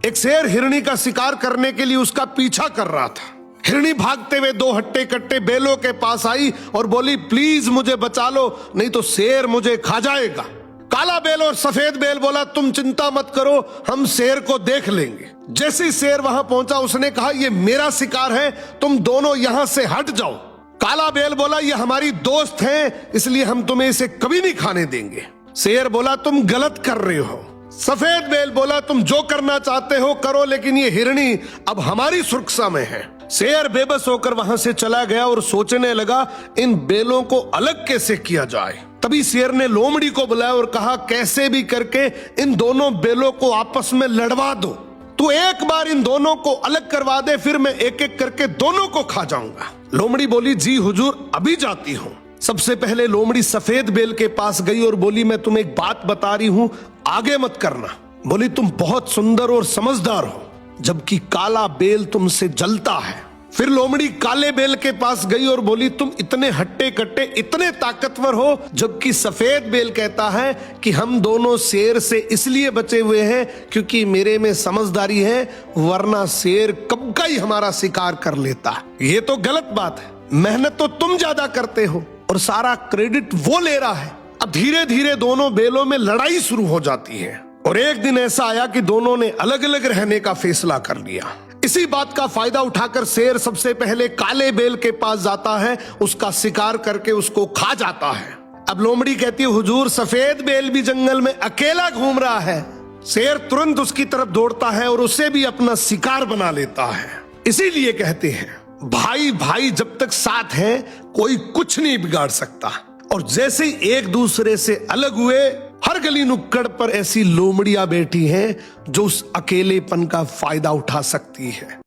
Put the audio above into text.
एक शेर हिरनी का शिकार करने के लिए उसका पीछा कर रहा था। हिरनी भागते हुए दो हट्टे कट्टे बेलों के पास आई और बोली, प्लीज मुझे बचा लो, नहीं तो शेर मुझे खा जाएगा। काला बेल और सफेद बेल बोला, तुम चिंता मत करो, हम शेर को देख लेंगे। जैसे ही शेर वहां पहुंचा उसने कहा, ये मेरा शिकार है, तुम दोनों यहां से हट जाओ। काला बेल बोला, ये हमारी दोस्त है, इसलिए हम तुम्हें इसे कभी नहीं खाने देंगे। शेर बोला, तुम गलत कर रहे हो। सफेद बेल बोला, तुम जो करना चाहते हो करो, लेकिन ये हिरनी अब हमारी सुरक्षा में है। शेर बेबस होकर वहां से चला गया और सोचने लगा, इन बेलों को अलग कैसे किया जाए। तभी शेर ने लोमड़ी को बुलाया और कहा, कैसे भी करके इन दोनों बेलों को आपस में लड़वा दो। तू एक बार इन दोनों को अलग करवा दे, फिर मैं एक एक करके दोनों को खा जाऊंगा। लोमड़ी बोली, जी हुजूर, अभी जाती हूँ। सबसे पहले लोमड़ी सफेद बेल के पास गई और बोली, मैं तुम्हें एक बात बता रही हूँ, आगे मत करना। बोली, तुम बहुत सुंदर और समझदार हो, जबकि काला बेल तुमसे जलता है। फिर लोमड़ी काले बेल के पास गई और बोली, तुम इतने हट्टे कट्टे, इतने ताकतवर हो, जबकि सफेद बेल कहता है कि हम दोनों शेर से इसलिए बचे हुए हैं क्योंकि मेरे में समझदारी है, वरना शेर कब का ही हमारा शिकार कर लेता। ये तो गलत बात है, मेहनत तो तुम ज्यादा करते हो और सारा क्रेडिट वो ले रहा है। अब धीरे धीरे दोनों बेलों में लड़ाई शुरू हो जाती है और एक दिन ऐसा आया कि दोनों ने अलग अलग रहने का फैसला कर लिया। इसी बात का फायदा उठाकर शेर सबसे पहले काले बेल के पास जाता है, उसका शिकार करके उसको खा जाता है। अब लोमड़ी कहती है, हुजूर, सफेद बेल भी जंगल में अकेला घूम रहा है। शेर तुरंत उसकी तरफ दौड़ता है और उसे भी अपना शिकार बना लेता है। इसीलिए कहते हैं, भाई भाई जब तक साथ है कोई कुछ नहीं बिगाड़ सकता। और जैसे ही एक दूसरे से अलग हुए, हर गली नुक्कड़ पर ऐसी लोमड़ियां बैठी हैं जो उस अकेलेपन का फायदा उठा सकती है।